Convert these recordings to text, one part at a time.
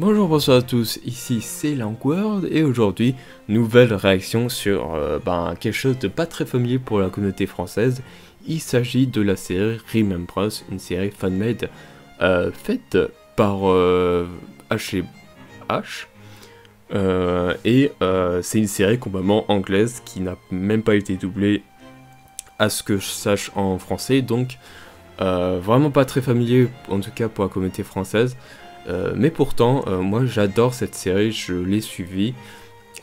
Bonjour, bonsoir à tous, ici c'est Langworld et aujourd'hui, nouvelle réaction sur quelque chose de pas très familier pour la communauté française. Il s'agit de la série Remembrance, une série fan-made faite par H&H. C'est une série complètement anglaise qui n'a même pas été doublée à ce que je sache en français, donc vraiment pas très familier en tout cas pour la communauté française. Mais pourtant, moi j'adore cette série, je l'ai suivie,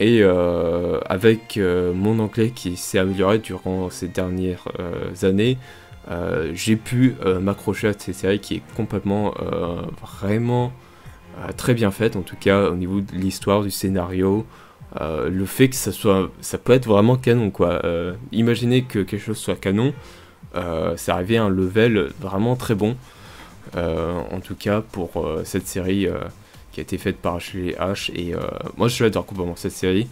et avec mon anglais qui s'est amélioré durant ces dernières années, j'ai pu m'accrocher à cette série qui est complètement, vraiment très bien faite, en tout cas au niveau de l'histoire, du scénario, le fait que ça peut être vraiment canon quoi. Imaginez que quelque chose soit canon, c'est arrivé à un level vraiment très bon. En tout cas pour cette série qui a été faite par H&H et moi je l'adore complètement cette série.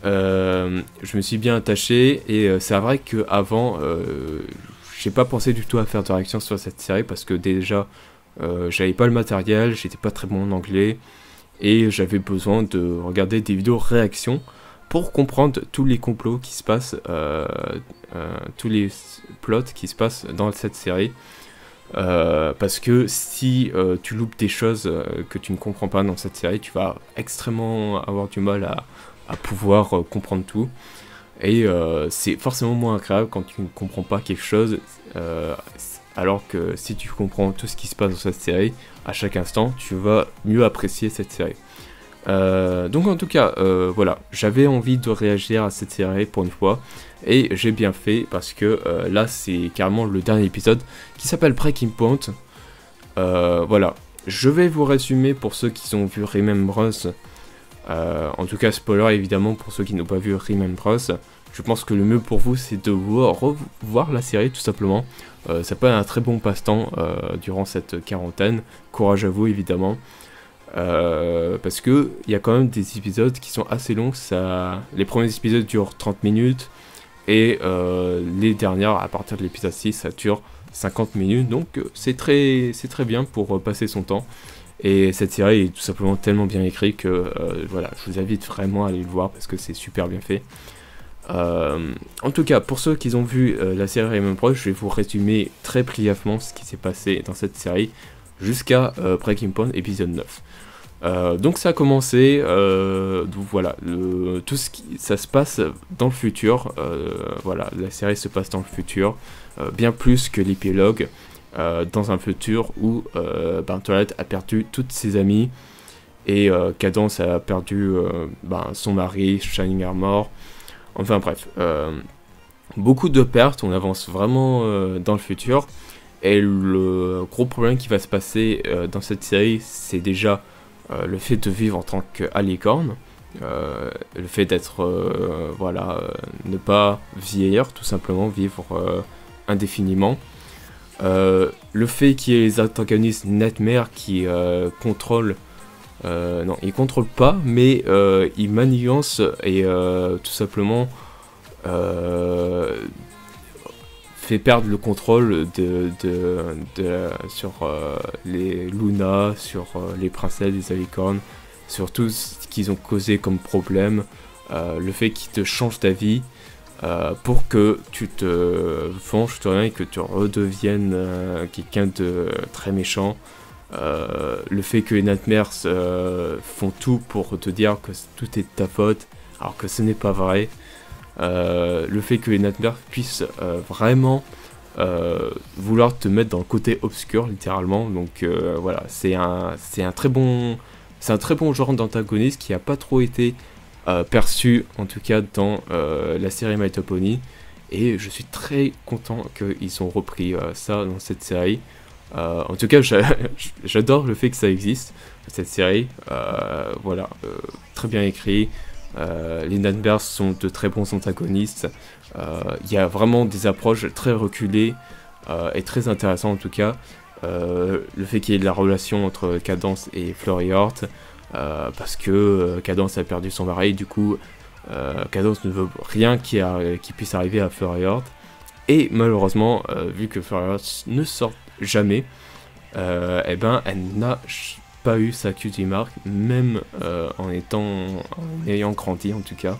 Je me suis bien attaché et c'est vrai que avant j'ai pas pensé du tout à faire de réaction sur cette série parce que déjà j'avais pas le matériel, j'étais pas très bon en anglais et j'avais besoin de regarder des vidéos réactions pour comprendre tous les complots qui se passent, tous les plots qui se passent dans cette série. Parce que si tu loupes des choses que tu ne comprends pas dans cette série, tu vas extrêmement avoir du mal à pouvoir comprendre tout. Et c'est forcément moins agréable quand tu ne comprends pas quelque chose, alors que si tu comprends tout ce qui se passe dans cette série, à chaque instant, tu vas mieux apprécier cette série. Donc en tout cas, voilà, j'avais envie de réagir à cette série pour une fois, et j'ai bien fait parce que là c'est carrément le dernier épisode qui s'appelle Breaking Point. Voilà, je vais vous résumer pour ceux qui ont vu Remembrance, en tout cas spoiler évidemment pour ceux qui n'ont pas vu Remembrance. Je pense que le mieux pour vous c'est de revoir la série tout simplement. Ça peut être un très bon passe-temps durant cette quarantaine, courage à vous évidemment. Parce que il y a quand même des épisodes qui sont assez longs, les premiers épisodes durent 30 minutes et les dernières à partir de l'épisode 6 ça dure 50 minutes, donc c'est très bien pour passer son temps. Et cette série est tout simplement tellement bien écrite que voilà, je vous invite vraiment à aller le voir parce que c'est super bien fait. En tout cas, pour ceux qui ont vu la série Remembrance, je vais vous résumer très brièvement ce qui s'est passé dans cette série jusqu'à Breaking Point épisode 9. Donc ça a commencé, donc voilà, ça se passe dans le futur, voilà, la série se passe dans le futur, bien plus que l'épilogue, dans un futur où Twilight a perdu toutes ses amies, et Cadence a perdu son mari, Shining Armor, enfin bref, beaucoup de pertes, on avance vraiment dans le futur. Et le gros problème qui va se passer dans cette série, c'est déjà le fait de vivre en tant qu'alicorne, le fait d'être, ne pas vieillir, tout simplement, vivre indéfiniment. Le fait qu'il y ait les antagonistes Nightmare qui contrôlent, non, ils contrôlent pas, mais ils manigancent et tout simplement fait perdre le contrôle sur les Luna, sur les princesses des alicornes, sur tout ce qu'ils ont causé comme problème, le fait qu'ils te changent ta vie pour que tu te venges de rien et que tu redeviennes quelqu'un de très méchant, le fait que les Nightmares font tout pour te dire que tout est de ta faute alors que ce n'est pas vrai. Le fait que les Nightmares puissent vraiment vouloir te mettre dans le côté obscur littéralement, donc voilà, c'est un très bon genre d'antagoniste qui n'a pas trop été perçu en tout cas dans la série My Little Pony, et je suis très content qu'ils ont repris ça dans cette série. En tout cas j'adore le fait que ça existe cette série, voilà, très bien écrit. Les Nightmares sont de très bons antagonistes. Il y a vraiment des approches très reculées et très intéressantes en tout cas. Le fait qu'il y ait de la relation entre Cadence et Flurry Heart, parce que Cadence a perdu son mari, du coup Cadence ne veut rien qui puisse arriver à Flurry Heart. Et malheureusement, vu que Flurry Heart ne sort jamais, elle n'a pas eu sa cutie mark, même en ayant grandi en tout cas.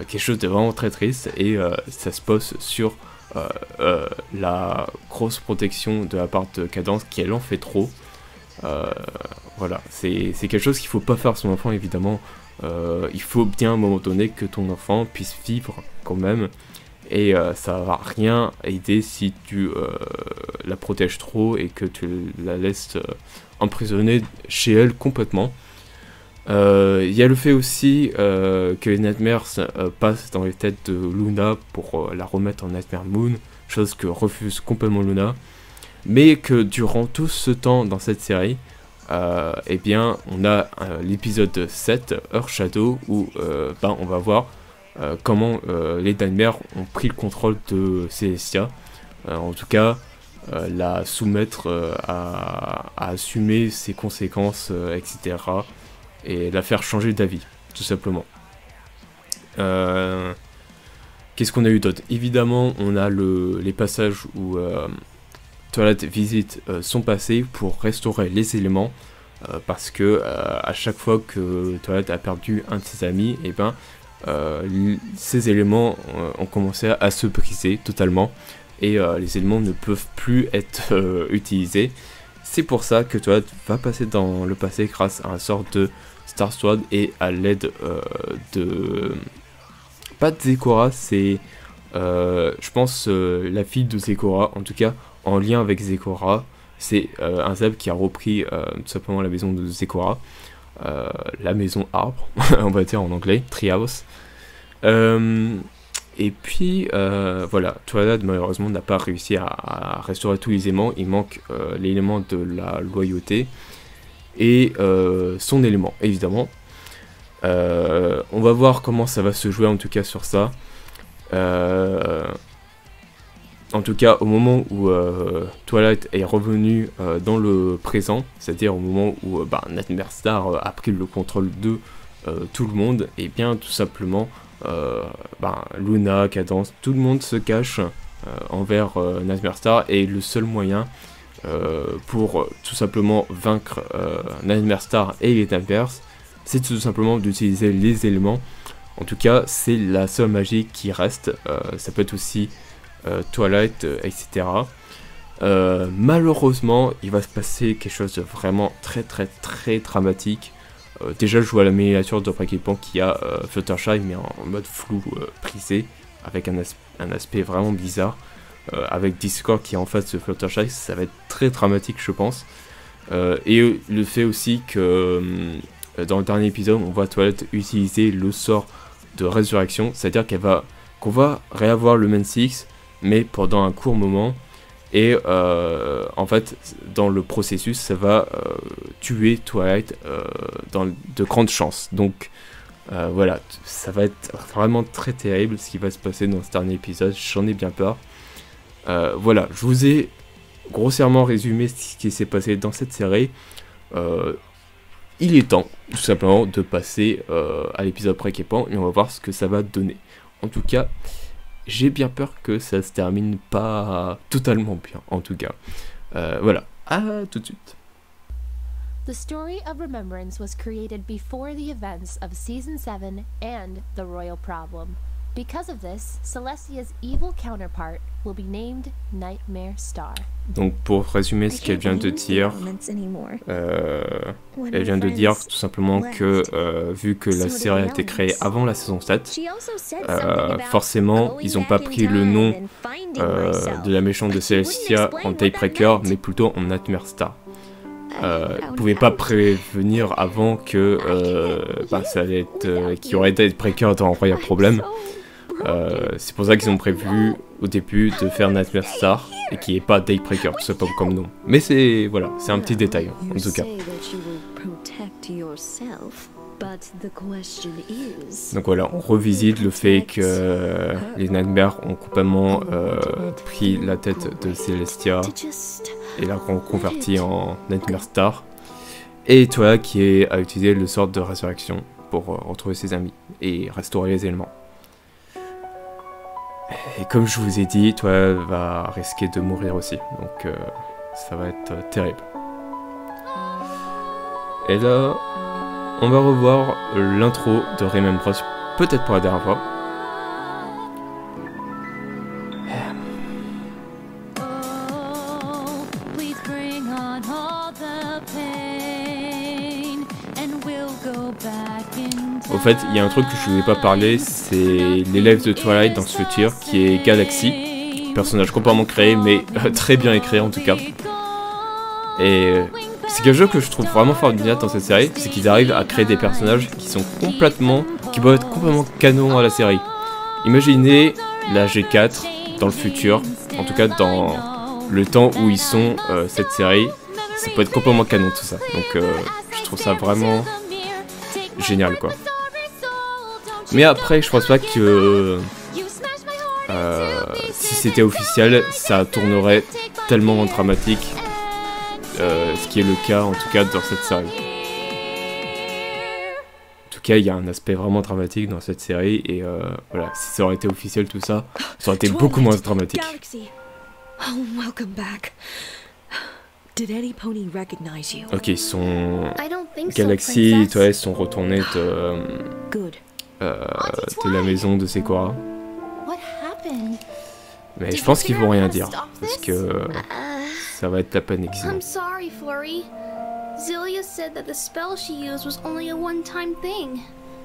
Quelque chose de vraiment très triste, et ça se pose sur la grosse protection de la part de Cadance, qui elle en fait trop. Voilà, c'est quelque chose qu'il faut pas faire à son enfant évidemment. Il faut bien à un moment donné que ton enfant puisse vivre quand même, et ça va rien aider si tu la protèges trop et que tu la laisses emprisonnée chez elle complètement. Il y a le fait aussi que les Nightmares passent dans les têtes de Luna pour la remettre en Nightmare Moon, chose que refuse complètement Luna, mais que durant tout ce temps dans cette série, eh bien on a l'épisode 7, Earth Shadow, où on va voir comment les Nightmares ont pris le contrôle de Celestia, en tout cas la soumettre à assumer ses conséquences, etc., et la faire changer d'avis, tout simplement. Qu'est-ce qu'on a eu d'autre? Évidemment, on a les passages où Twilight visite son passé pour restaurer les éléments, parce que à chaque fois que Twilight a perdu un de ses amis, et ces éléments ont commencé à se briser totalement, et les éléments ne peuvent plus être utilisés. C'est pour ça que Twilight va passer dans le passé grâce à un sort de Star Sword, et à l'aide pas de Zecora, c'est je pense la fille de Zecora, en tout cas en lien avec Zecora. C'est un Zeb qui a repris tout simplement la maison de Zecora, la maison arbre on va dire en anglais, Treehouse. Et puis voilà, Twilight malheureusement n'a pas réussi à restaurer tous les éléments. Il manque l'élément de la loyauté et son élément évidemment. On va voir comment ça va se jouer en tout cas sur ça. En tout cas au moment où Twilight est revenu dans le présent, c'est-à-dire au moment où Nightmare Star a pris le contrôle de tout le monde, et bien tout simplement Luna, Cadance, tout le monde se cache envers Nightmare Star, et le seul moyen pour tout simplement vaincre Nightmare Star et les Nightmares, c'est tout simplement d'utiliser les éléments. En tout cas, c'est la seule magie qui reste. Ça peut être aussi Twilight, etc. Malheureusement, il va se passer quelque chose de vraiment très très très dramatique. Déjà, je vois la miniature de Breaking qui a Fluttershy, mais en mode flou prisé, avec un aspect vraiment bizarre. Avec Discord qui est en face de Fluttershy, ça va être très dramatique, je pense. Et le fait aussi que dans le dernier épisode, on voit Twilight utiliser le sort de résurrection, c'est-à-dire qu'on va réavoir le Main Six, mais pendant un court moment. Et en fait, dans le processus, ça va tuer Twilight de grandes chances. Donc voilà, ça va être vraiment très terrible ce qui va se passer dans ce dernier épisode. J'en ai bien peur. Voilà, je vous ai grossièrement résumé ce qui s'est passé dans cette série. Il est temps, tout simplement, de passer à l'épisode précédent, et on va voir ce que ça va donner. En tout cas, j'ai bien peur que ça se termine pas totalement bien, en tout cas. Voilà, à tout de suite. The story of Remembrance was created before the events of Season 7 and The Royal Problem. Because of this, Celestia's evil counterpart will be named Nightmare Star. Donc pour résumer ce qu'elle vient de dire, elle vient de dire tout simplement que vu que la série a été créée avant la saison 7, forcément ils n'ont pas pris le nom de la méchante de Celestia en Daybreaker, mais plutôt en Nightmare Star. Ils ne pouvaient pas prévenir avant que ça allait être qu'il y aurait Daybreaker dans Royal Problem. C'est pour ça qu'ils ont prévu au début de faire Nightmare Star et qu'il n'y ait pas Daybreaker, tout simplement comme nom. Mais c'est voilà, c'est un petit détail en tout cas. Donc voilà, on revisite le fait que les Nightmares ont complètement pris la tête de Celestia et l'a converti en Nightmare Star. Et toi qui a utilisé le sort de résurrection pour retrouver ses amis et restaurer les éléments. Et comme je vous ai dit, toi va risquer de mourir aussi, donc ça va être terrible. Et là, on va revoir l'intro de Rayman Bros, peut-être pour la dernière fois. Au fait, il y a un truc que je ne voulais pas parler, c'est l'élève de Twilight dans ce futur, qui est Galaxy. Personnage complètement créé, mais très bien écrit en tout cas. Et c'est quelque chose que je trouve vraiment formidable dans cette série, c'est qu'ils arrivent à créer des personnages qui peuvent être complètement canon à la série. Imaginez la G4 dans le futur, en tout cas dans le temps où ils sont cette série, ça peut être complètement canon tout ça. Donc je trouve ça vraiment génial quoi. Mais après je pense pas que si c'était officiel ça tournerait tellement dramatique, ce qui est le cas en tout cas dans cette série. En tout cas il y a un aspect vraiment dramatique dans cette série et voilà, si ça aurait été officiel tout ça, ça aurait été beaucoup moins dramatique. Ok, ils sont... Galaxy et Twilight sont retournés de la maison de Sequoia. Mais je pense qu'ils vont rien dire, parce que ça va être la panique sinon. I'm sorry, Flurry. Zelia said that the spell she used was only a one-time thing.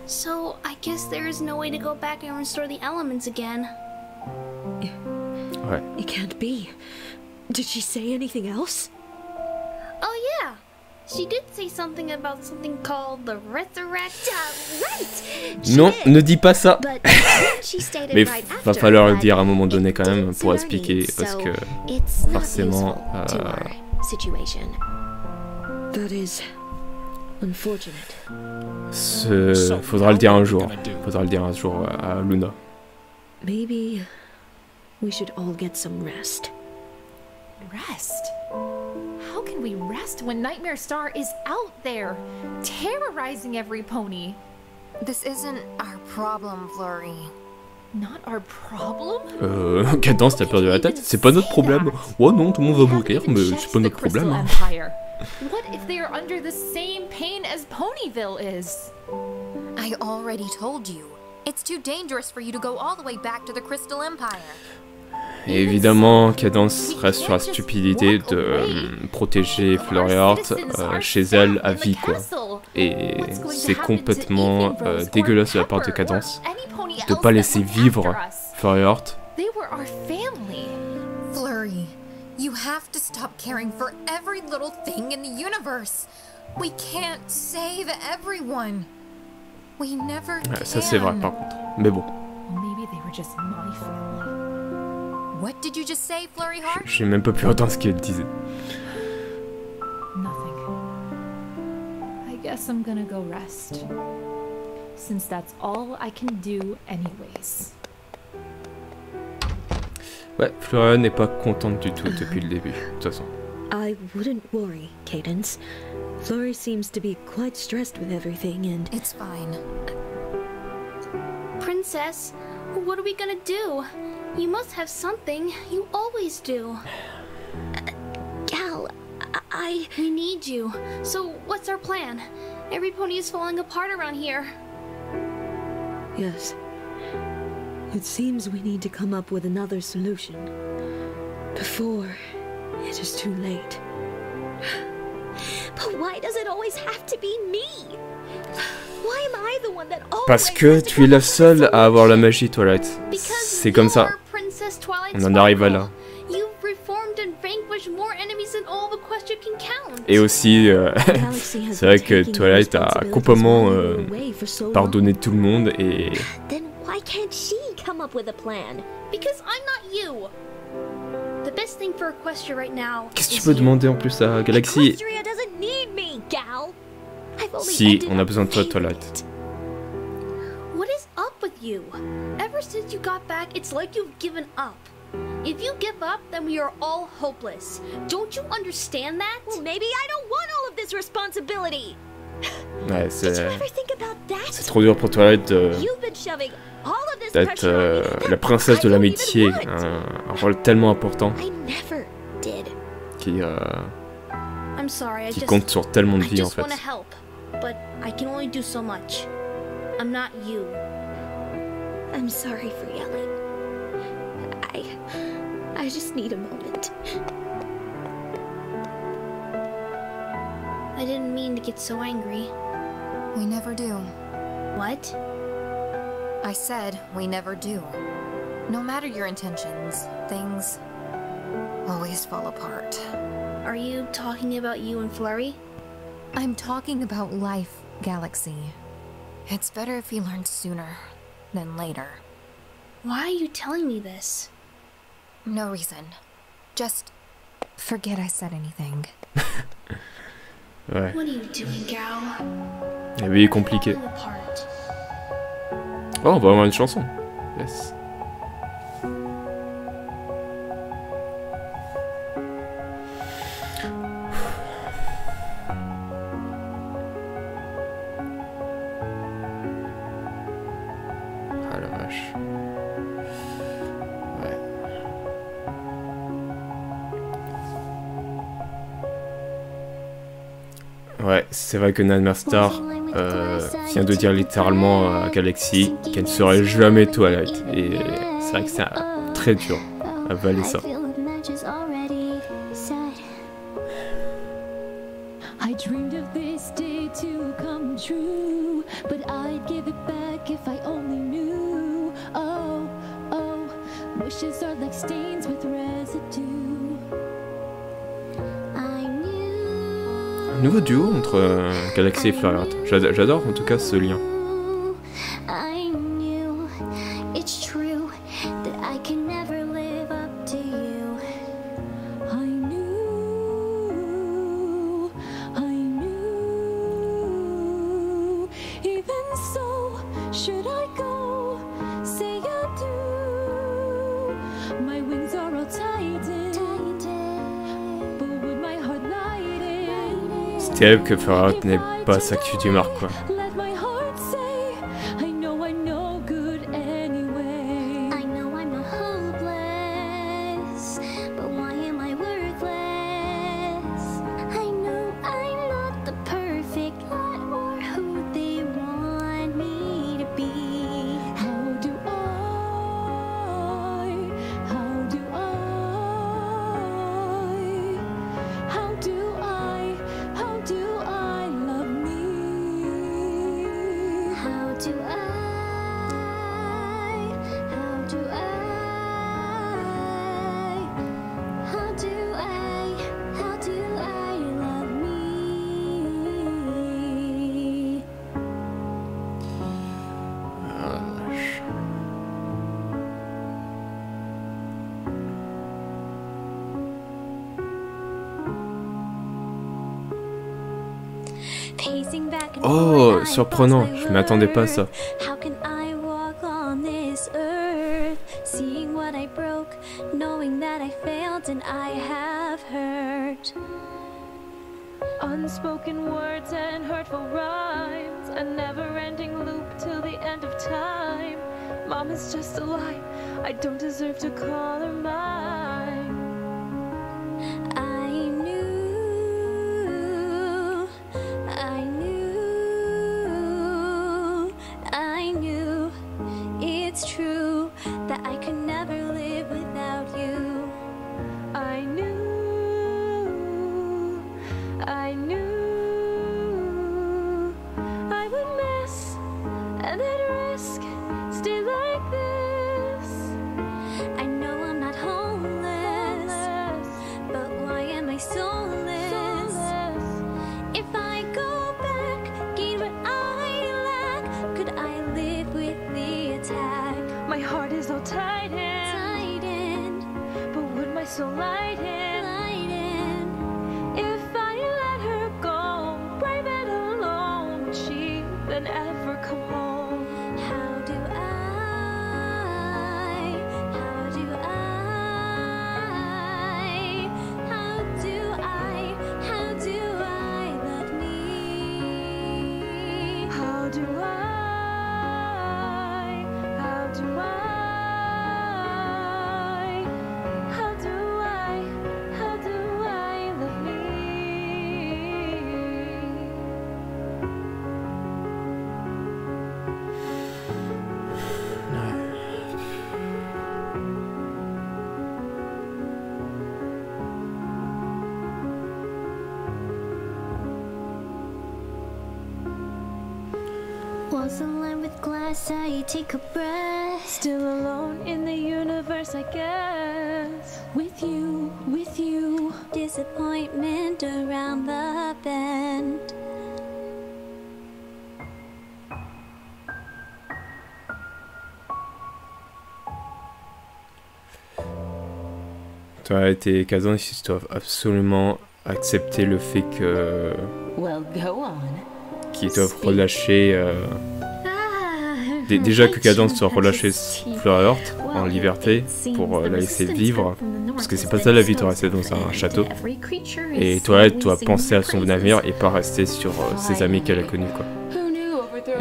So I guess there is no way to go back and restore the elements again. Ouais. It can't be. Did she say anything else? Oh yeah, she did say something about something called the Resurrect. Right! Non, ne dis pas ça. But she stated Mais right va after falloir le that dire à un moment donné quand même it pour didn't expliquer, suit parce her que needs, so it's not forcément, useful to our situation. That is unfortunate. faudra le dire un jour. Faudra le dire un jour à Luna. Maybe we should all get some rest. Rest? How can we rest when Nightmare Star is out there, terrorizing every pony? This isn't our problem, Flurry. Not our problem? Cadence, t'as peur de la tête? C'est pas notre problème. Oh non, tout le monde va mourir, mais c'est pas notre problème. Hein. What if they are under the same pain as Ponyville is? I already told you. It's too dangerous for you to go all the way back to the Crystal Empire. Et évidemment, Cadence reste sur la stupidité de protéger Flurry Heart chez elle à vie, quoi. Et c'est complètement dégueulasse de la part de Cadence de pas laisser vivre Flurry Heart. Flurry, you have to stop caring for every little thing in the universe. We can't save everyone. We never can. Ça c'est vrai par contre. Mais bon. Maybe they were just my family. What did you just say, Flurry Heart? J'ai même pas pu entendre ce qu'elle disait. Nothing. I guess I'm gonna go rest. Since that's all I can do anyways. Ouais, Florian n'est pas contente du tout depuis le début, de toute façon. I wouldn't worry, Cadence. Flurry seems to be quite stressed with everything and... It's fine. Princess, what are we gonna do? You must have something. You always do. Gal, We need you. So, what's our plan? Every pony is falling apart around here. Yes. It seems we need to come up with another solution. Before it is too late. But why does it always have to be me? Why am I the one that always Parce que tu es la seule à avoir la magie, Twilight. C'est comme ça. On en arrive à là. Et aussi, c'est vrai que Twilight a complètement pardonné tout le monde et... Then why can't she come up with a plan? Because I'm not you. The best thing for Equestria right now. Qu'est-ce que tu peux demander en plus à Galaxy? Equestria doesn't need me, gal. Si, on a besoin de toi, Twilight. What is up with you? Ever since you got back, it's like you've given up. If you give up, then we are all hopeless. Don't you understand that? Well, maybe I don't want all of this responsibility. Ouais, Did you ever think about that? c'est trop dur pour Twilight You've been shoving all of this d'être pressure on me. la princesse de I don't l'amitié, even want. un rôle tellement important I never did. qui... I'm sorry, I qui just compte sur tellement de I vies en just fait. want to help, but I can only do so much. I'm not you. I'm sorry for yelling. I just need a moment. I didn't mean to get so angry. We never do. What? I said we never do. No matter your intentions, things always fall apart. Are you talking about you and Flurry? I'm talking about life, Galaxy. It's better if you learn sooner than later. Why are you telling me this? No reason. Just forget I said anything. Ouais. What are you doing, Gao? La vie est compliquée. Falling apart. Oh, on va avoir une chanson. Yes. Ah la vache. Ouais. Ouais, c'est vrai que Nightmare Star vient de dire littéralement à Galaxy qu'elle ne serait jamais Twilight. Et c'est vrai que c'est très dur à avaler ça. I dreamed of this day to come true, but I'd give it back if I only knew. Oh, oh, wishes are like stains with residue. I knew. Un nouveau duo entre Galaxy et Flariat. J'adore en tout cas ce lien. I knew it's true that I can never live up to you. I knew, even so, should I go? Say I do. My wings are all tightened, but would my heart lighten? C'est terrible que Flariat n'ait pas sa cul du marque quoi. Let my heart say, I'm no good anyway. I know I'm not hopeless, but why am I worthless? I know I'm not the perfect lot or who they want me to be. How do I love me? How do I love me? Pacing back and Oh, forth, I surprenant, lost my je m'attendais pas à ça. word. How can I walk on this earth, seeing what I broke, knowing that I failed and I have hurt? Unspoken words and hurtful rhymes, a never-ending loop till the end of time. Mom is just a lie, I don't deserve to call her mine. I knew it's true that I could never live without you. I knew I would miss and then risk, stay like this. I know I'm not homeless, but why am I soulless? If I go back, gain what I lack, could I live with the attack? My heart is all tightened, but would my soul lighten? If I let her go, brave and alone, would she then ever come home? How do I love me? How do I love me? Walls aligned with glass, I take a breath. Still alone in the universe, I guess. With you, with you. Disappointment around the bend. Twilight et Cadence, ils doivent absolument accepter le fait que Well, go on. qu'ils doivent relâcher déjà que Cadence doit relâcher Fleur Heart en liberté pour la laisser vivre, parce que c'est pas ça la vie de rester dans un château. Et Twilight doit penser à son avenir et pas rester sur ses amis qu'elle a connus, quoi.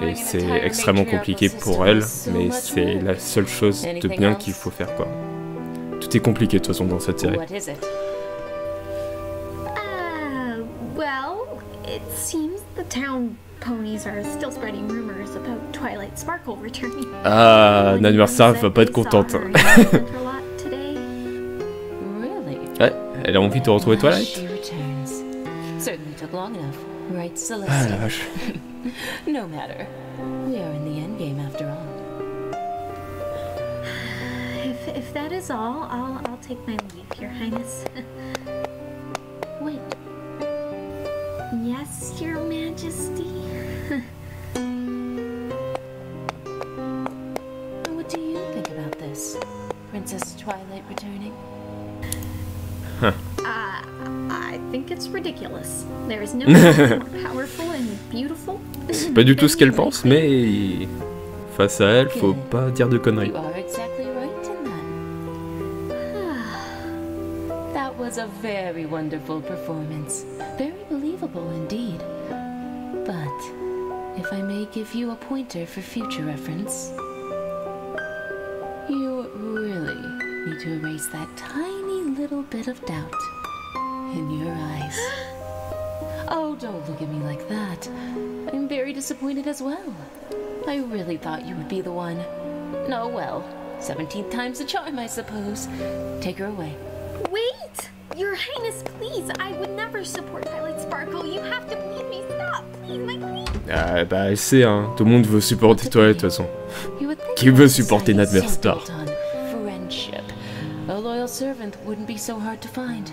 Et c'est extrêmement compliqué pour elle, mais c'est la seule chose de bien qu'il faut faire, quoi. Tout est compliqué de toute façon dans cette série. What is it? Well, it seems the town ponies are still spreading rumors about Twilight Sparkle returning. Ah, Nadmersa va pas être contente. Really? Ouais, elle a envie de retrouver Twilight. She returns. Certainly took long enough, right, Ah Celestia? la vache. No matter. We are in the endgame after all. If that is all, I'll take my leave, Your Highness. Wait. Yes, Your Majesty. What do you think about this? Princess Twilight returning? I think it's ridiculous. There is no one more powerful and beautiful. C'est pas du tout ce qu'elle pense, mais face à elle, faut pas dire de conneries. You are exactly right in that. That was a very wonderful performance. Very believable indeed. But if I may give you a pointer for future reference, you really need to erase that tiny little bit of doubt in your eyes. Oh, don't look at me like that. I'm very disappointed as well. I really thought you would be the one. No, well, 17th time's the charm, I suppose. Take her away. Wait! Your Highness, please. I would never support Twilight Sparkle. You have to believe me. Stop, please, my queen. Ah bah elle sait, hein. Tout le monde veut supporter Twilight de toute façon. You would think Qui veut that supporter society is Nadmer so Star? built on friendship. A loyal servant wouldn't be so hard to find.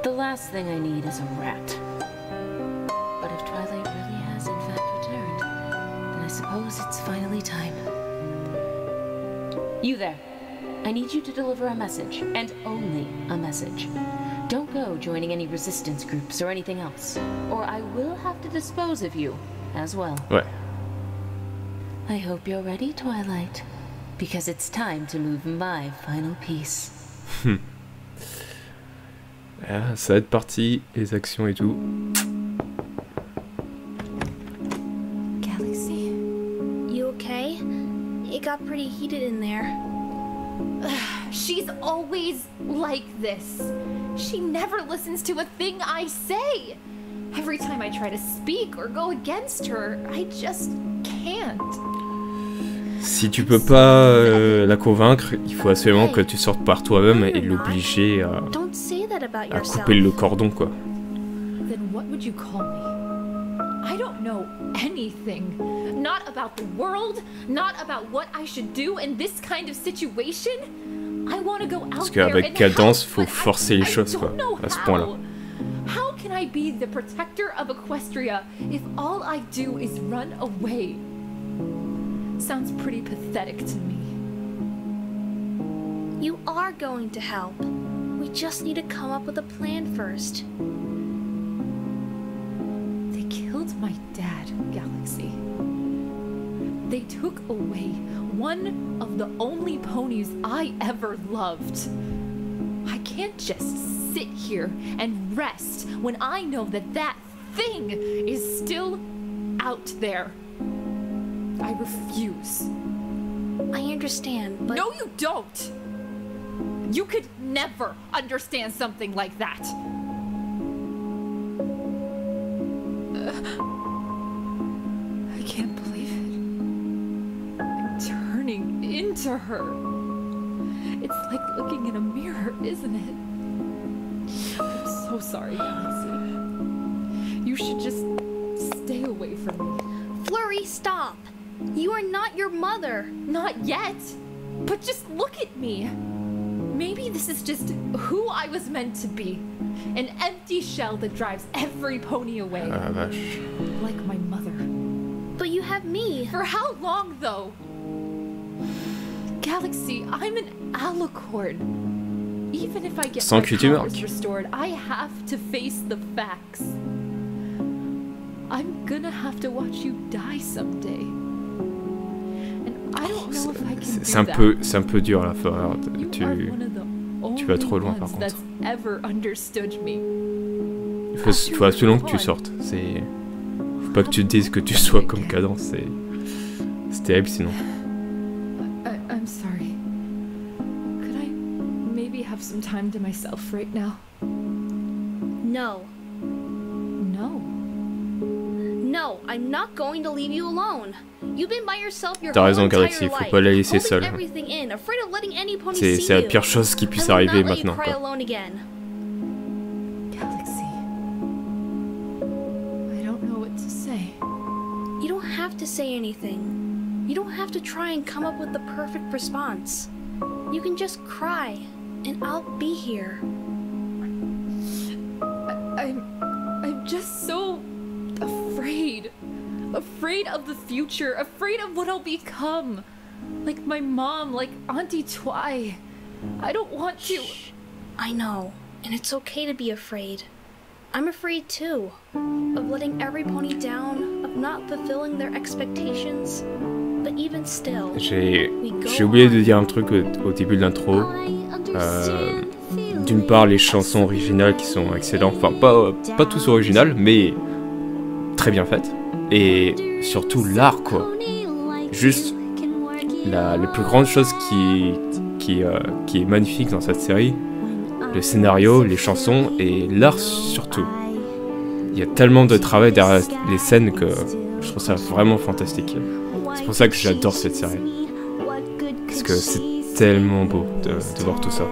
The last thing I need is a rat. But if Twilight really has in fact returned, then I suppose it's finally time. You there. I need you to deliver a message, and only a message. Don't go joining any resistance groups or anything else, or I will have to dispose of you as well. Ouais. I hope you're ready, Twilight, because it's time to move my final piece. Ah, ça va être parti, les actions et tout. Galaxy? You okay? It got pretty heated in there. She's always like this. She never listens to a thing I say. Every time I try to speak or go against her, I just can't. Si tu peux pas la convaincre, il faut absolument que tu sortes par toi-même et l'obliger Don't say that about à yourself. couper le cordon, quoi. Then what would you call me? I don't know anything. Not about the world, not about what I should do in this kind of situation. I want to go out Parce there qu'avec and Cadence, help, faut but forcer les I choses, don't quoi, know à ce how. point-là. How can I be the protector of Equestria if all I do is run away? Sounds pretty pathetic to me. You are going to help. We just need to come up with a plan first. They killed my dad, Galaxy. They took away one of the only ponies I ever loved. I can't just sit here and rest when I know that that thing is still out there. I refuse. I understand, but... No, you don't! You could never understand something like that. I can't believe it. I'm turning into her. It's like looking in a mirror, isn't it? I'm so sorry, Galaxy. You should just stay away from me. Flurry, stop! You are not your mother. Not yet. But just look at me. Maybe this is just who I was meant to be. An empty shell that drives every pony away. Ah, vache. Like my mother. But you have me. For how long, though? Galaxy, I'm an alicorn. Even if I get Sans my cutie powers mark. restored, I have to face the facts. I'm gonna have to watch you die someday. And I don't know if I can do that. C'est un peu dur là, Fleur. Tu vas trop loin par contre. That's ever understood me. Faut absolument que tu sortes. Faut pas que tu te dises que tu sois comme Cadence. C'est terrible sinon. I'm sorry. Could I maybe have some time to myself right now? No. No. No, I'm not going to leave you alone. You've been by yourself your T'as whole raison, entire Galaxy, faut life, pas la laisser holding seule. everything in, afraid of letting any pony see C'est la you. pire chose qui puisse I will arriver not let you maintenant. cry Quoi. alone again. Galaxy. I don't know what to say. You don't have to say anything. You don't have to try and come up with the perfect response. You can just cry, and I'll be here. I'm just so afraid. Afraid of the future, afraid of what I'll become. Like my mom, like Auntie Twy. I don't want to. I know, and it's okay to be afraid. I'm afraid too, of letting every pony down, of not fulfilling their expectations. But even still, J'ai oublié de dire un truc au début de l'intro. D'une part, les chansons originales qui sont excellentes. Enfin, pas tous originales, mais très bien faites. Et surtout l'art, quoi. Juste la plus grande chose qui est magnifique dans cette série, le scénario, les chansons et l'art surtout. Il y a tellement de travail derrière les scènes que je trouve ça vraiment fantastique. C'est pour ça que j'adore cette série. Parce que c'est tellement beau de voir tout ça.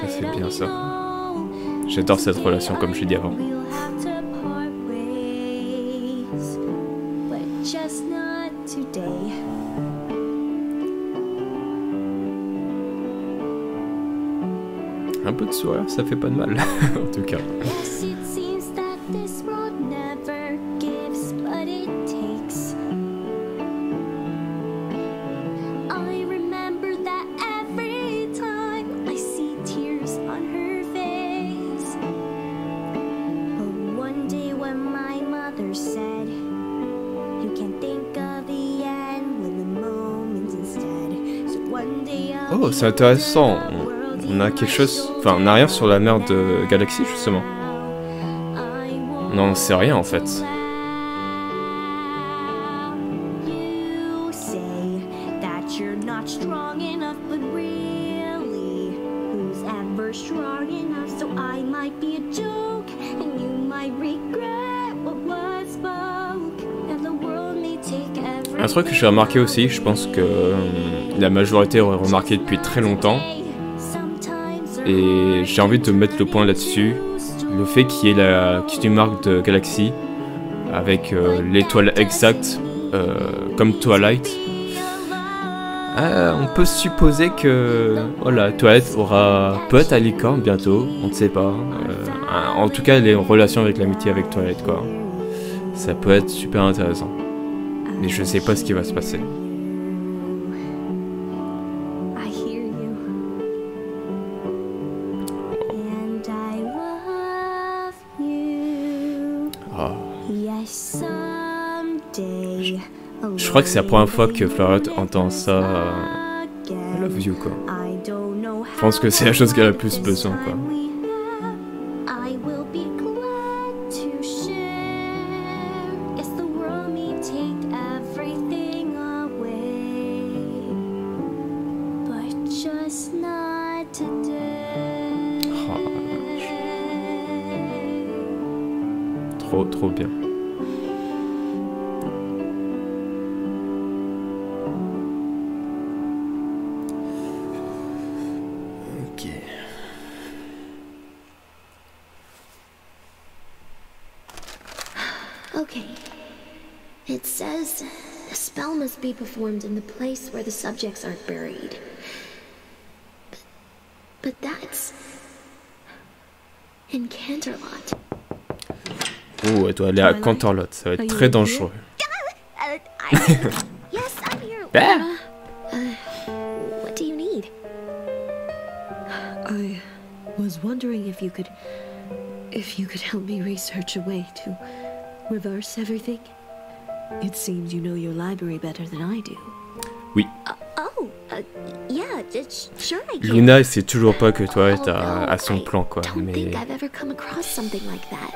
Ça c'est bien ça. J'adore cette relation comme je l'ai dit avant. Un peu de sourire, ça fait pas de mal, en tout cas. Oh, c'est intéressant. On a quelque chose... Enfin, on n'a rien sur la mer de Galaxy, justement. Non, c'est rien, en fait. Un truc que j'ai remarqué aussi, je pense que la majorité aurait remarqué depuis très longtemps, et j'ai envie de mettre le point là-dessus, le fait qu'il y ait la cutie mark de Galaxy avec l'étoile exacte comme Twilight. On peut supposer que voilà, Twilight aura peut-être à licorne bientôt, on ne sait pas. En tout cas, elle est en relation avec l'amitié avec Twilight, quoi. Ça peut être super intéressant. Mais je sais pas ce qui va se passer. Oh. Je crois que c'est la première fois que Fleur entend ça. I love you, quoi. Je pense que c'est la chose qu'elle a le plus besoin, quoi. trop bien. Ok. Okay. It says the spell must be performed in the place where the subjects are buried. But that's in Canterlot. Oh, elle doit aller à Canterlot, ça va être très dangereux. Yes, I'm here. Ah! What do you need? I was wondering if you could help me research a way to reverse everything. It seems you know your library better than I do. Oui. Yeah, sure I can. Luna, c'est toujours pas que Twilight a son plan, quoi. Don't Mais think I've ever come across something like that.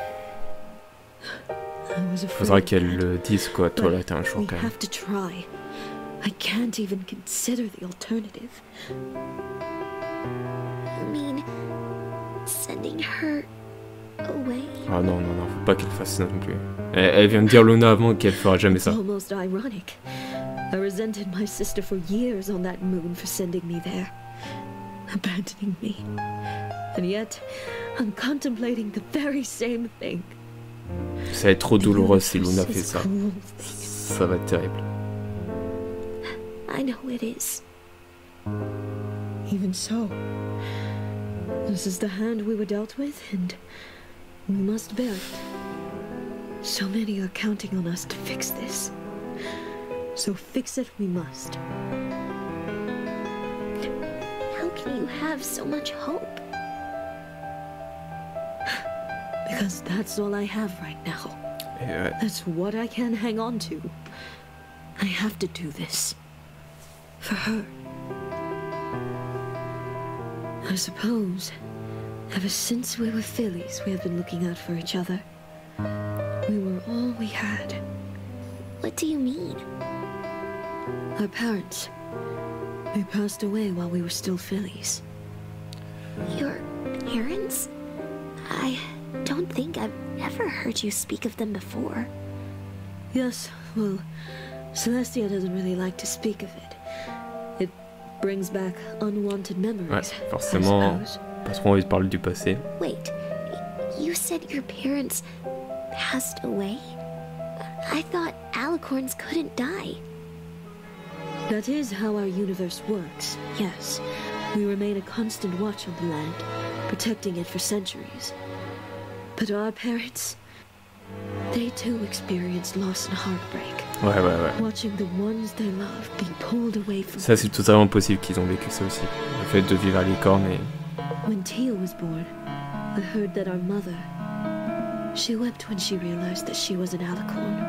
faudra qu'elle le dise, quoi. Twilight un jour, We quand même. have to try. I can't even consider the alternative. You mean sending her away? Ah non, faut pas qu'elle fasse ça non plus. Elle vient de dire Luna avant qu'elle fera jamais It's ça. almost ironic. I resented my sister for years on that moon for sending me there, abandoning me. And yet, I'm contemplating the very same thing. Ça va être trop douloureux si Luna fait ça. Ça va être terrible. I know it is. Even so, this is the hand we were dealt with, and we must bear it. So many are counting on us to fix this. So fix it we must. How can you have so much hope? Because that's all I have right now. That's what I can hang on to. I have to do this. For her. I suppose, ever since we were fillies, we have been looking out for each other. We were all we had. What do you mean? Our parents. They passed away while we were still fillies. Your parents? I don't think I've ever heard you speak of them before. Yes, well, Celestia doesn't really like to speak of it. It brings back unwanted memories. Ouais, forcément, pas trop envie de parler du passé. Wait, you said your parents passed away? I thought alicorns couldn't die. That is how our universe works, yes. We remain a constant watch on the land, protecting it for centuries. But our parents, they too experienced loss and heartbreak. Ouais. Watching the ones they love be pulled away from Ça, c'est totalement possible qu'ils ont vécu ça aussi. Le fait de vivre à licorne et... When Tia was born, I heard that our mother, she wept when she realized that she was an alicorn.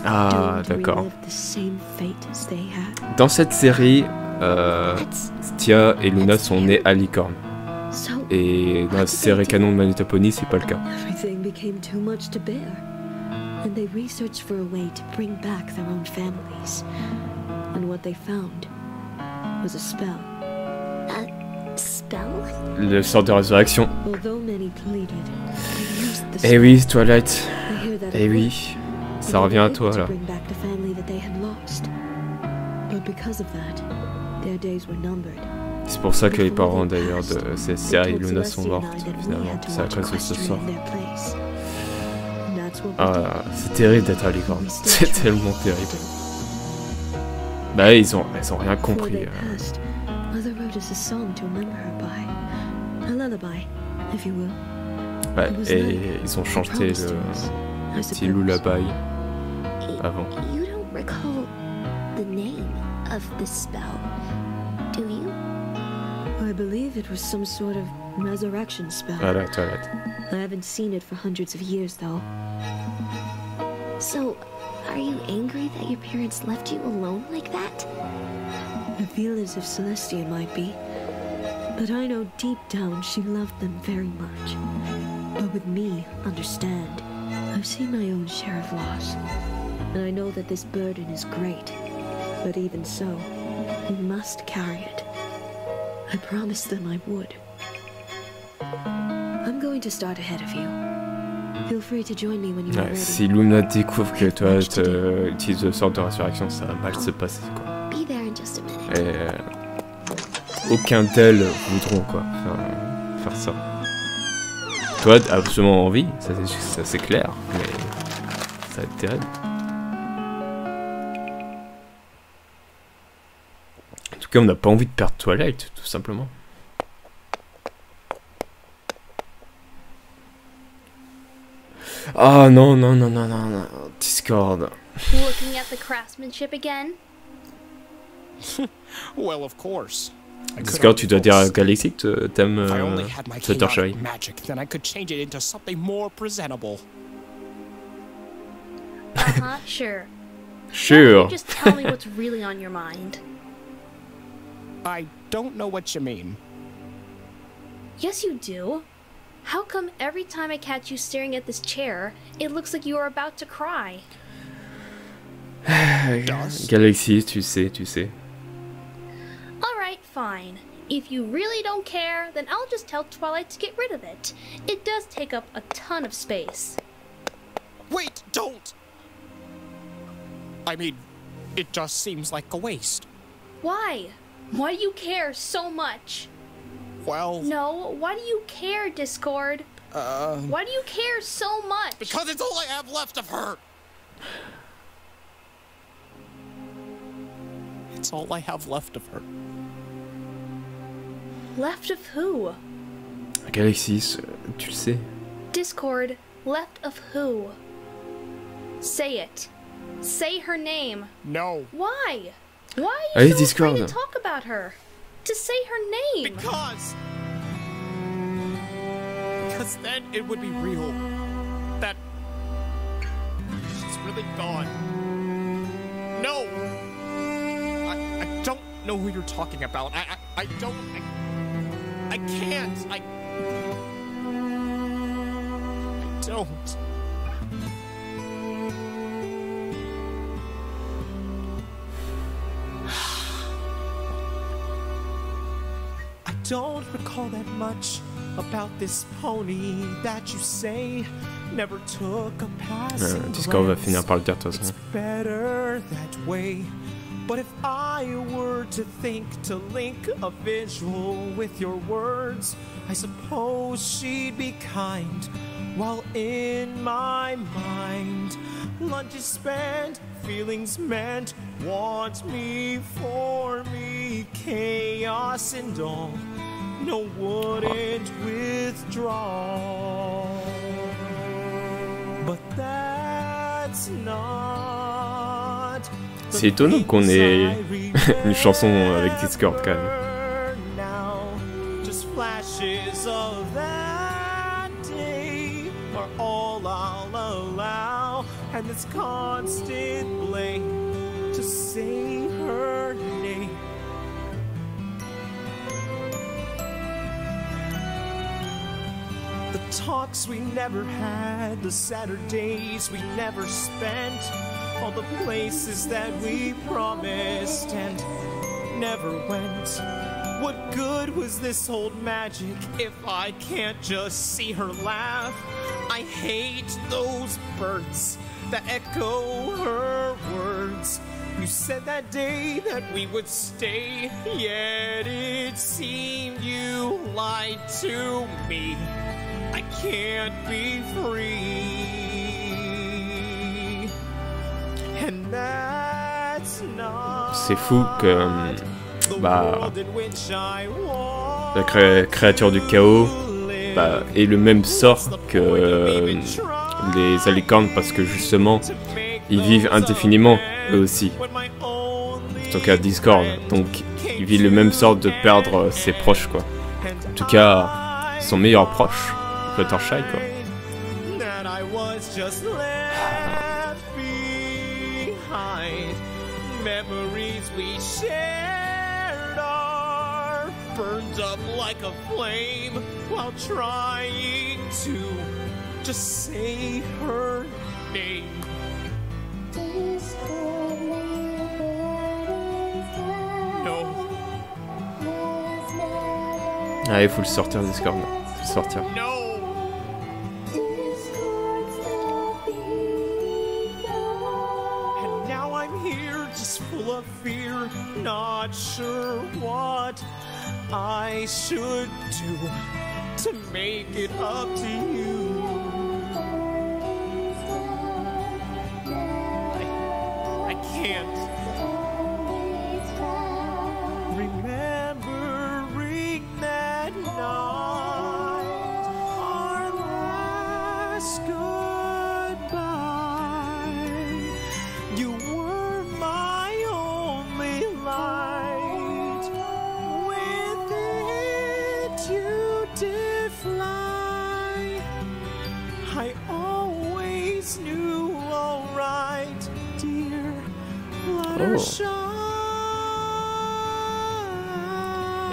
Ah, d'accord. Relive the same fate as they had. Dans cette série, Tia et Luna sont nées à licorne. Et dans la série canon de My Little Pony, c'est pas le cas. Everything became too much to bear, and they researched for a way to bring back their own families. And what they found was a spell. A spell? Le sort de résurrection. Although many pleaded, they used the Eh spell. oui, Twilight. I hear that Eh it oui. worked, Ça and revient they à lived toi, to là. bring back the family that they had lost. But because of that, their days were numbered. C'est pour ça que les parents d'ailleurs de Celestia et Luna sont mortes, finalement. C'est à cause de ce sort. Ah, c'est terrible d'être à licorne. C'est tellement terrible. Bah ils ont rien compris. Mother wrote us a song to remember her by. A lullaby, if you will. Ouais, et ils ont chanté le petit lullaby avant. You don't recall the name of the spell, do you? I believe it was some sort of resurrection spell. Voilà, Twilight. I haven't seen it for hundreds of years, though. So, are you angry that your parents left you alone like that? I feel as if Celestia might be, but I know deep down she loved them very much. But with me, understand, I've seen my own share of loss, and I know that this burden is great. But even so, we must carry it. I promised them I would. I'm going to start ahead of you. Feel free to join me when you're Ouais, ready. si Luna découvre que toi tu utilises le sort de résurrection, ça va mal se passer quoi. Be there in just a minute. Et aucun d'elles voudront quoi faire ça. Toi, t'as absolument envie, ça c'est clair, mais ça va être terrible. En tout cas, on n'a pas envie de perdre Twilight, tout simplement. Ah non, Discord. Looking at the craftsmanship again? Well, of course. Discord, tu dois dire à Galaxy que t'aimes If I only had my ce torcherie. chaotic magic, then I could change it into something more presentable. Uh-huh, sure. Sure. Just tell me what's really on your mind. I don't know what you mean. Yes, you do. How come every time I catch you staring at this chair, it looks like you are about to cry? Galaxy, tu sais. Alright, fine. If you really don't care, then I'll just tell Twilight to get rid of it. It does take up a ton of space. Wait, don't! I mean, it just seems like a waste. Why? Why do you care so much? Well... No, why do you care, Discord? Why do you care so much? Because it's all I have left of her! It's all I have left of her. Left of who? Galaxy, tu le sais. Discord, left of who? Say it. Say her name. No. Why? Why are Allez, you so Discord. afraid to talk about her? To say her name? Because then it would be real. That she's really gone. No! I don't know who you're talking about. I don't... I can't. I don't. I don't recall that much about this pony that you say never took a passing Discord va finir par le dire de toute façon. better that way. But if I were to think to link a visual with your words, I suppose she'd be kind. While in my mind, lunch is spent, feelings meant, want me for me, chaos and all. No, wouldn't withdraw. But that's not. C'est étonnant qu'on ait une chanson avec Discord quand même. Just flashes of that day are all I'll allow, and this constant blame to say her name. The talks we never had, the Saturdays we never spent, all the places that we promised and never went. What good was this old magic if I can't just see her laugh? I hate those birds that echo her words. You said that day that we would stay, yet it seemed you lied to me. I can't be free. And that's not. C'est fou que la créature du chaos ait le même sort que les alicornes parce que justement ils vivent indéfiniment eux aussi. En tout cas Discord, donc ils vivent le même sort de perdre ses proches quoi. En tout cas son meilleur proche, Fluttershy quoi. Memories we shared are burned up like a flame while trying to just say her name. No. Ah, il faut le sortir Discord, faut le sortir. No. fear, not sure what I should do to make it up to you. I can't. Remembering that night, our last goodbye. You were my only light. With it, you did fly. I always knew, alright, dear. Let her shine.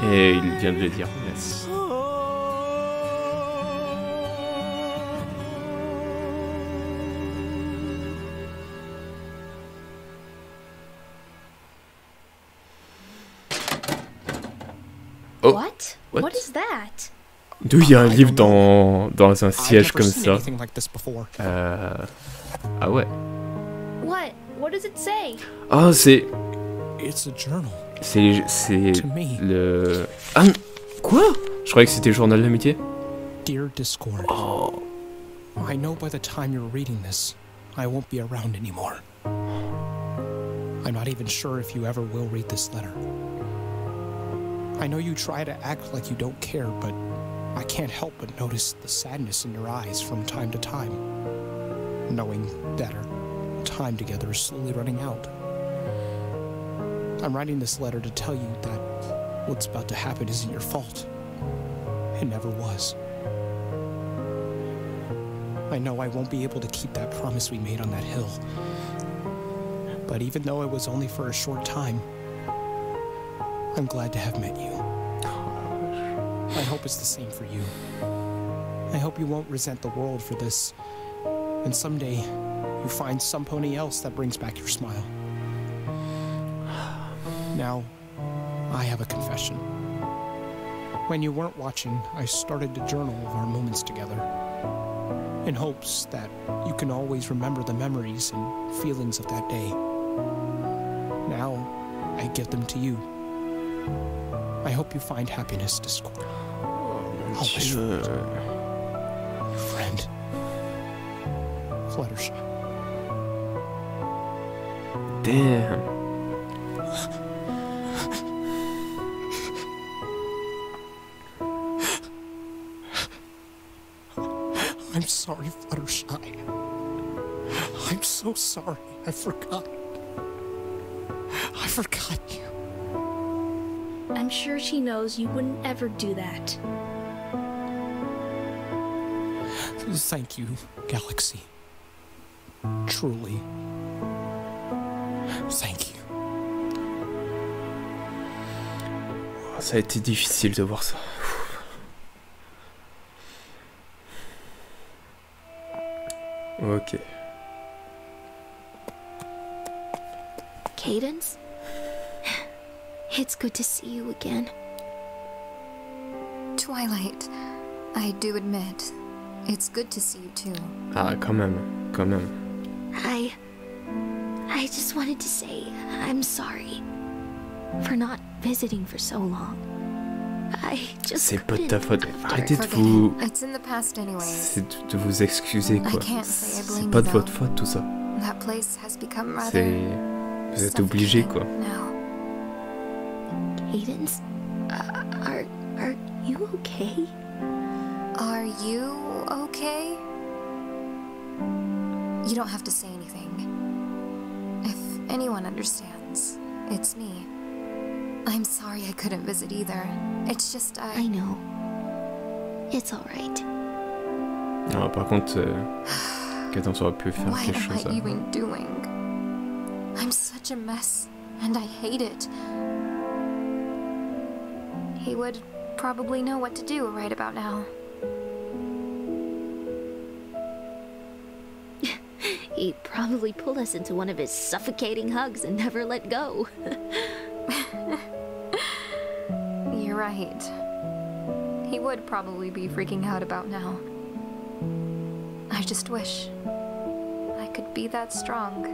Et il vient de le dire, yes. Oh. What? What? What is that? D'où il y a un livre dans un siège comme ça. Ah ouais. What? What does it say? Ah, c'est... It's a journal. C'est le... Ah, quoi? Je croyais que c'était le journal d'amitié. Dear Discord. Oh. I know by the time you're reading this, I won't be around anymore. I'm not even sure if you ever will read this letter. I know you try to act like you don't care, but I can't help but notice the sadness in your eyes from time to time, knowing that our time together is slowly running out. I'm writing this letter to tell you that what's about to happen isn't your fault. It never was. I know I won't be able to keep that promise we made on that hill. But even though it was only for a short time, I'm glad to have met you. I hope it's the same for you. I hope you won't resent the world for this, and someday you find some pony else that brings back your smile. Now, I have a confession. When you weren't watching, I started to journal of our moments together, in hopes that you can always remember the memories and feelings of that day. Now, I give them to you. I hope you find happiness, Discord. Always remember. Your friend, Fluttershy. Damn. I'm sorry, Fluttershy. I'm so sorry. I forgot you. I'm sure she knows you wouldn't ever do that. Thank you, Galaxy. Truly. Thank you. Ça a été difficile de voir ça. Ok. Cadence? It's good to see you again. Twilight, I do admit, it's good to see you too. Ah, quand même. I just wanted to say I'm sorry for not visiting for so long. I just C'est pas de ta faute. couldn't Arrêtez de after- vous... It's in the past anyways. C'est de vous excuser, quoi. I can't say I C'est blame pas you, de votre though. faute, tout ça. That place has become rather C'est... Vous êtes obligés, quoi. now. Cadence, are you okay? Are you okay? You don't have to say anything. If anyone understands, it's me. I'm sorry I couldn't visit either. It's just I know. It's alright. Non, par contre, Cadence aurait pu faire What quelque am chose. I even doing? I'm such a mess, and I hate it. He would probably know what to do right about now. He'd probably pull us into one of his suffocating hugs and never let go. You're right. He would probably be freaking out about now. I just wish I could be that strong.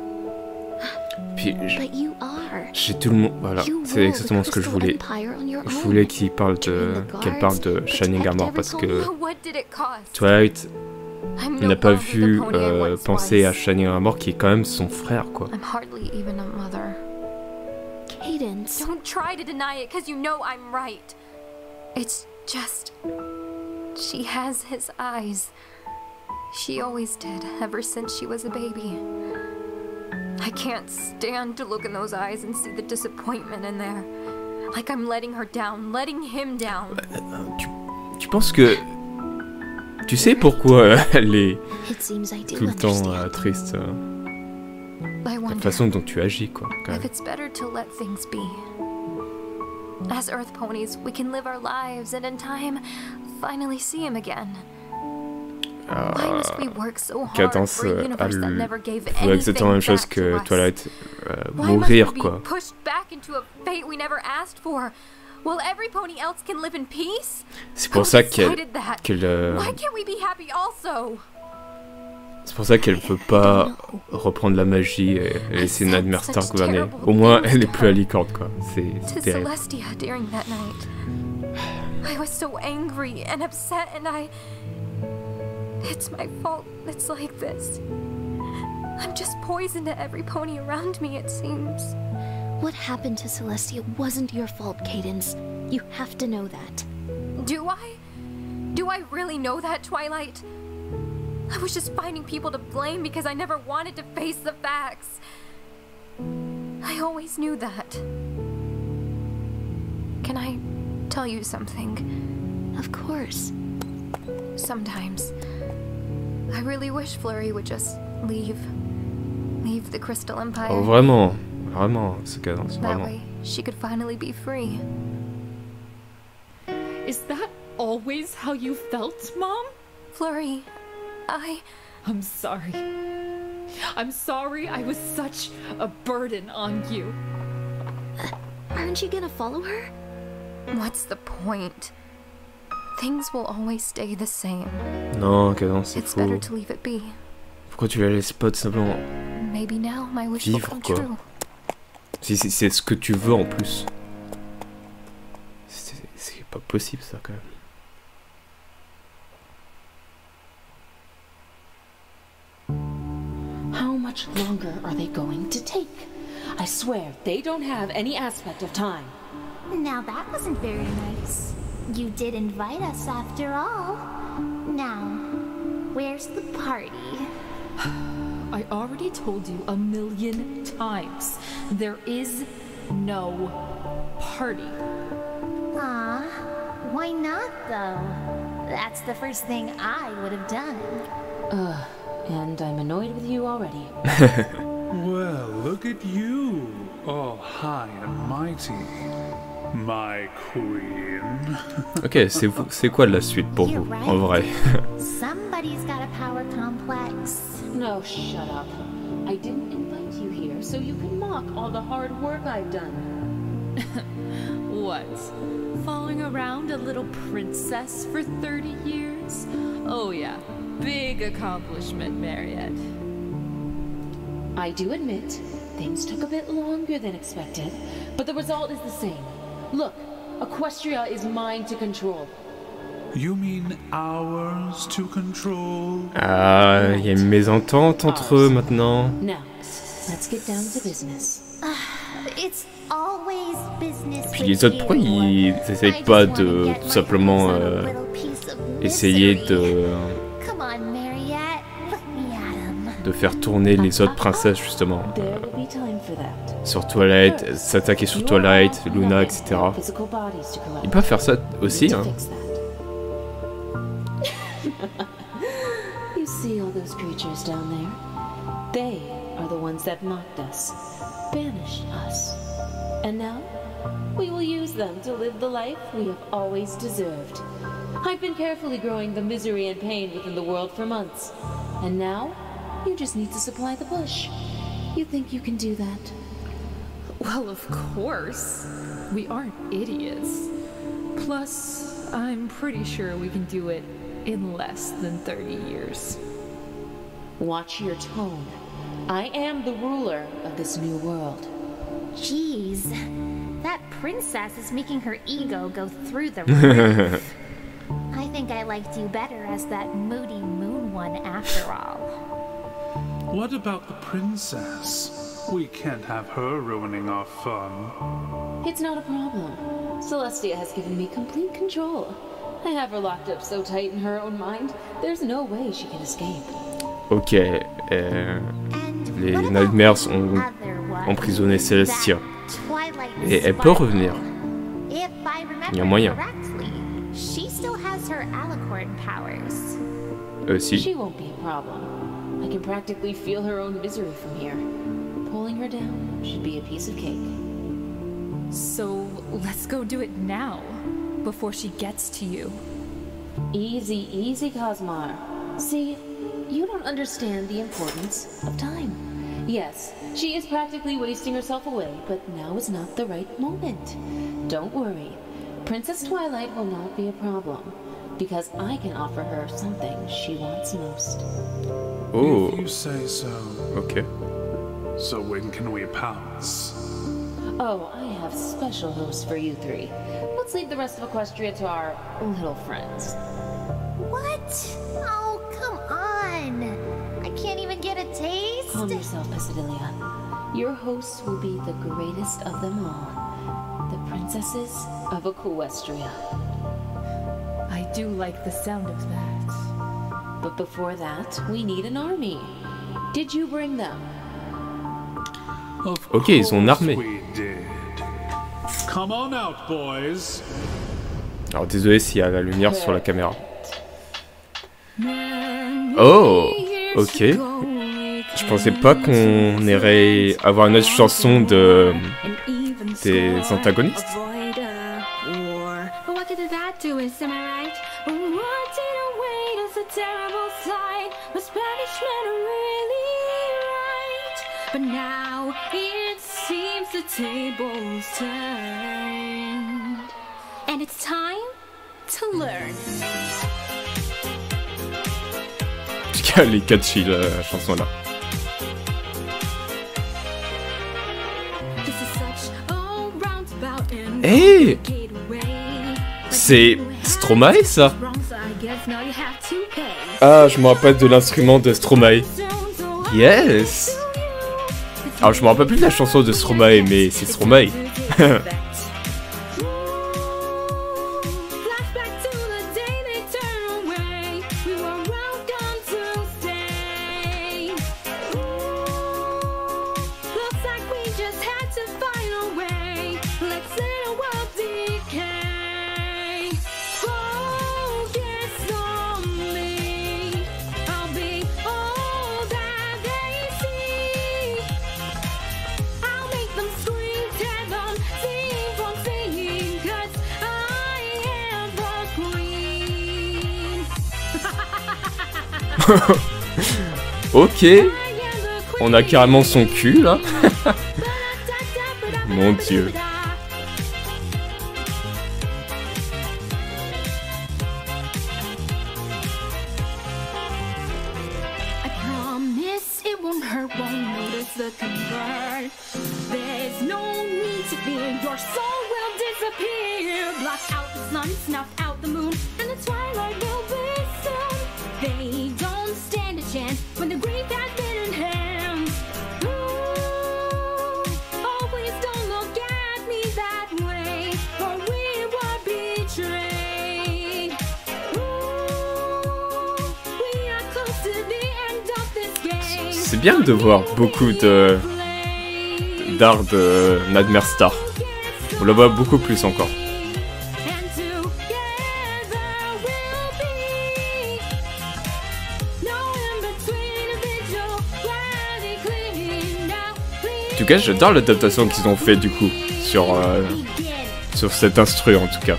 Puis But you are. j'ai tout le monde. Voilà, You c'est rule exactement the ce que je Crystal voulais. Empire on your Je own. voulais qu'elle parle de Shining Armor parce que Twilight n'a pas vu penser à Shining Armor qui est quand même son frère quoi. I'm hardly even a mother. Cadence. Don't try to deny it, because you know I'm right. It's just... she has his eyes. She always did, ever since she was a baby. I can't stand to look in those eyes and see the disappointment in there. Like I'm letting her down, letting him down. Tu penses que... Tu sais pourquoi elle est It seems I do tout le temps understand. triste I la wonder façon dont tu agis quoi. Quand if même. it's better to let things be. As Earth ponies, we can live our lives and in time, finally see him again. Why must we work so hard Cadence for a universe that never gave faudrait exactement la même anything chose back que to us? Twilight, Why mourir must we quoi. be pushed back into a fate we never asked for? While every pony else can live in peace? C'est pour Who ça qu'elle decided that? qu'elle Why can't we be happy also? c'est pour ça qu'elle veut pas reprendre la magie et laisser Nightmare Star gouverner. Au moins elle est plus à licorne quoi. C'est To terrible. Celestia during that night. I was so angry and upset and it's my fault it's like this. I'm just poison to every pony around me, it seems. What happened to Celestia wasn't your fault, Cadence. You have to know that. Do I? Do I really know that, Twilight? I was just finding people to blame because I never wanted to face the facts. I always knew that. Can I tell you something? Of course. Sometimes I really wish Flurry would just leave the Crystal Empire. Oh vraiment, vraiment, ce Cadence, That vraiment. way she could finally be free. Is that always how you felt, Mom? Flurry, I'm sorry. I'm sorry I was such a burden on you. Aren't you gonna follow her? What's the point? Things will always stay the same. Non, Cadence, c'est It's better faux. to leave it be. Pourquoi tu la laisses pas tout simplement Maybe now my wish will vivre come quoi? true. Si c'est ce que tu veux en plus. C'est pas possible ça quand même. How much longer are they going to take? I swear, they don't have any aspect of time. Now that wasn't very nice. You did invite us after all. Now, where's the party? I already told you 1,000,000 times. There is no party. Aw, why not though? That's the first thing I would have done. And I'm annoyed with you already. Well, look at you, all high and mighty, my queen. Ok, c'est quoi la suite pour You're vous, right. en vrai? Somebody's got a power complex. No, shut up. I didn't invite you here so you can mock all the hard work I've done. What? Following around a little princess for 30 years? Oh yeah, big accomplishment, Mariette. I do admit, things took a bit longer than expected, but the result is the same. Look, Equestria is mine to control. You mean ours to control? Ah, il y a une mésentente entre eux maintenant. Now, let's get down to business. It's always business. Puis les autres, pourquoi ils essayent pas de tout simplement essayer Come on, Mariette. Let me at him. de faire tourner les autres princesses justement There will be time for that. sur Twilight, s'attaquer sur Twilight, Luna, etc. Physical bodies to collect. Ils peuvent faire ça aussi, hein. Fix that. You see all those creatures down there? They are the ones that mocked us, banished us. And now, we will use them to live the life we have always deserved. I've been carefully growing the misery and pain within the world for months. And now, you just need to supply the bush. You think you can do that? Well, of course. We aren't idiots. Plus, I'm pretty sure we can do it in less than 30 years. Watch your tone. I am the ruler of this new world. Jeez, that princess is making her ego go through the roof. I think I liked you better as that moody moon one after all. What about the princess? We can't have her ruining our fun. It's not a problem. Celestia has given me complete control. I have her locked up so tight in her own mind, there's no way she can escape. Ok, les Nightmares ont emprisonné Celestia. Et elle peut revenir. Il y a moyen. She still has her alicorn powers. Si. She won't be a problem. I can practically feel her own misery from here. Pulling her down should be a piece of cake. So let's go do it now, before she gets to you. Easy, easy, Cosmar. See, you don't understand the importance of time. Yes, she is practically wasting herself away, but now is not the right moment. Don't worry. Princess Twilight will not be a problem, because I can offer her something she wants most. Oh. If you say so. Ok. So when can we pounce? Oh, I have special hosts for you three. Let's leave the rest of Equestria to our little friends. What? Oh, come on. I can't even get a taste. Calm yourself, Pisidilia. Your hosts will be the greatest of them all. The princesses of Equestria. I do like the sound of that. But before that, we need an army. Did you bring them? Ok, ils ont une armée. Come on out, boys. Alors désolé s'il y a la lumière sur la caméra. Oh, ok. Je pensais pas qu'on irait avoir une autre chanson de des antagonistes. But now it seems the tables turned, and it's time to learn. En tout cas, elle est catchy la chanson là. Hey, c'est Stromae ça? Ah, je me rappelle de l'instrument de Stromae. Yes. Alors je me rappelle plus de la chanson de Stromae, mais c'est Stromae. Ok, on a carrément son cul là. Mon dieu. I promise it won't hurt, won't notice the convert. There's no need to fear, your soul will disappear. Block out the sun, snuff out the moon, and the twilight will be soon. They don't stand a chance when the grief has been in hand. Ooh, oh, please don't look at me that way, for we were betrayed. Ooh, we are close to the end of this game. C'est bien de voir beaucoup d'art de Nightmare Star. On la voit beaucoup plus encore. En tout cas, j'adore l'adaptation qu'ils ont fait du coup sur cet instru en tout cas.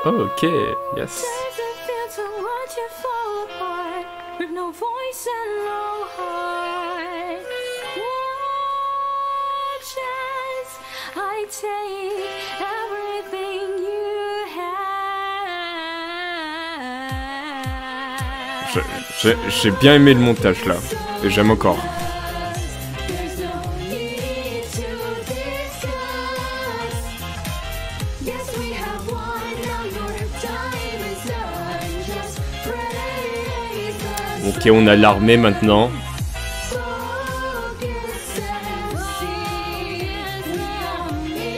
Oh, ok, yes. fall apart with no voice and no heart. Watch as I take everything you have. J'ai bien aimé le montage là, et j'aime encore. There's no need to discuss. Yes, we have won. Now your time is done. Just praise the Ok, on a l'armée maintenant. focus and see as beyond me.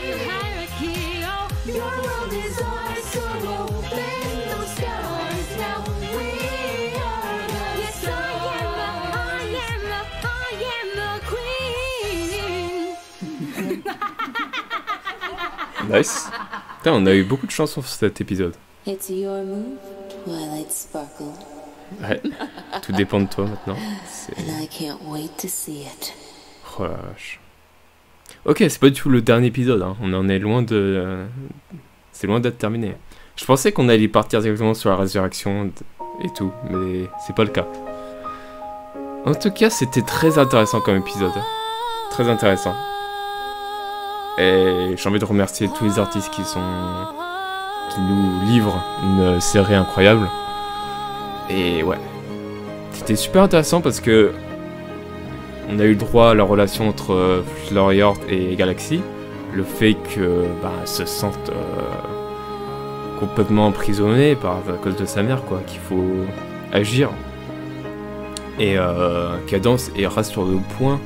The hierarchy, oh, your world is ours, so open those stars. Now we are the stars. I am the queen. Nice. Putain, on a eu beaucoup de chansons sur cet épisode. It's your move, Twilight Sparkle. Ouais, tout dépend de toi maintenant. C'est- And I can't wait to see it. Oh la vache. Ok, c'est pas du tout le dernier épisode, hein. On en est loin de... C'est loin d'être terminé. Je pensais qu'on allait partir directement sur la résurrection et tout, mais c'est pas le cas. En tout cas, c'était très intéressant comme épisode. Très intéressant. Et j'ai envie de remercier tous les artistes qui nous livrent une série incroyable. Et ouais. C'était super intéressant parce que on a eu le droit à la relation entre Floriort et Galaxy. Le fait que elles se sentent complètement emprisonnées à cause de sa mère, quoi, qu'il faut agir. Et Cadence reste sur le point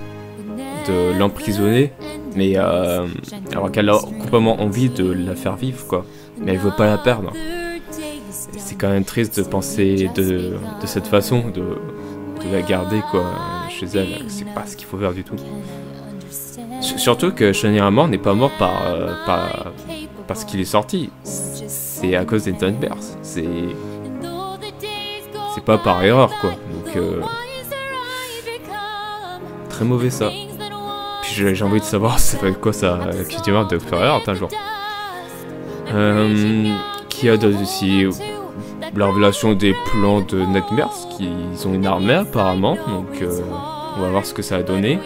de l'emprisonner, mais alors qu'elle a complètement envie de la faire vivre, quoi. Mais elle veut pas la perdre. Et c'est quand même triste de penser de cette façon, de la garder, quoi, chez elle. C'est pas ce qu'il faut faire du tout. Surtout que Shania Amor n'est pas mort parce qu'il est sorti. C'est à cause des Nightmares. C'est pas par erreur, quoi. Donc très mauvais ça. Puis j'ai envie de savoir ça fait quoi ça l'activité de Floriort un jour. Qui a aussi la révélation des plans de Nightmares, qu'ils ont une armée apparemment, donc on va voir ce que ça a donné.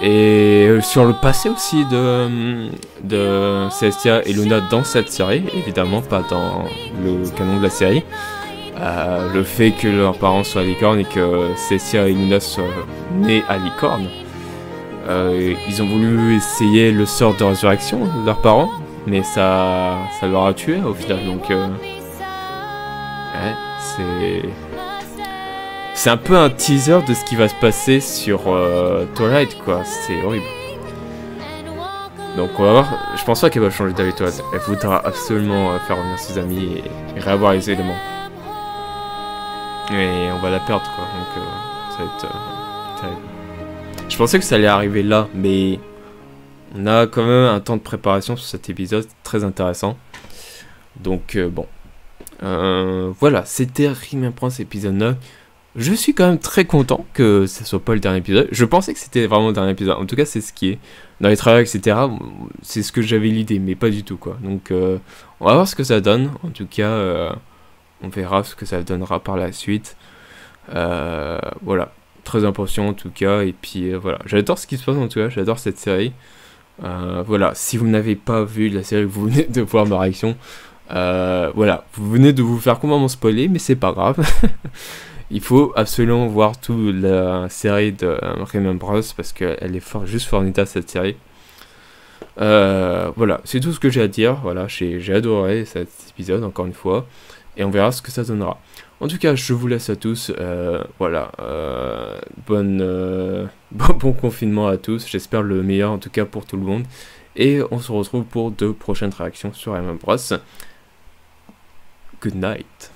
Et sur le passé aussi de Celestia et Luna dans cette série, évidemment pas dans le canon de la série. Le fait que leurs parents soient licornes et que Celestia et Luna soient nées à licorne. Ils ont voulu essayer le sort de résurrection de leurs parents, mais ça leur a tué au final, donc ouais, c'est un peu un teaser de ce qui va se passer sur Twilight, quoi. C'est horrible. Donc on va voir. Je pense pas qu'elle va changer d'avis, Twilight. Elle voudra absolument faire revenir ses amis et réavoir les éléments. Et on va la perdre, quoi. Donc ça va être terrible. Je pensais que ça allait arriver là, mais on a quand même un temps de préparation sur cet épisode très intéressant. Donc bon. Voilà, c'était Rime Prince épisode 9. Je suis quand même très content que ce soit pas le dernier épisode. Je pensais que c'était vraiment le dernier épisode. En tout cas, c'est ce qui est dans les travaux, etc. C'est ce que j'avais l'idée, mais pas du tout, quoi. Donc, on va voir ce que ça donne. En tout cas, on verra ce que ça donnera par la suite. Voilà, très impatient en tout cas. Et puis voilà, j'adore ce qui se passe en tout cas. J'adore cette série. Voilà, si vous n'avez pas vu la série, vous venez de voir ma réaction. Voilà, vous venez de vous faire complètement spoiler, mais c'est pas grave. Il faut absolument voir toute la série de Remembrance parce qu'elle est juste formidable, cette série. Voilà, c'est tout ce que j'ai à dire. Voilà, j'ai adoré cet épisode encore une fois et on verra ce que ça donnera. En tout cas, je vous laisse à tous. Voilà, bon confinement à tous. J'espère le meilleur en tout cas pour tout le monde. Et on se retrouve pour de prochaines réactions sur Remembrance. Good night.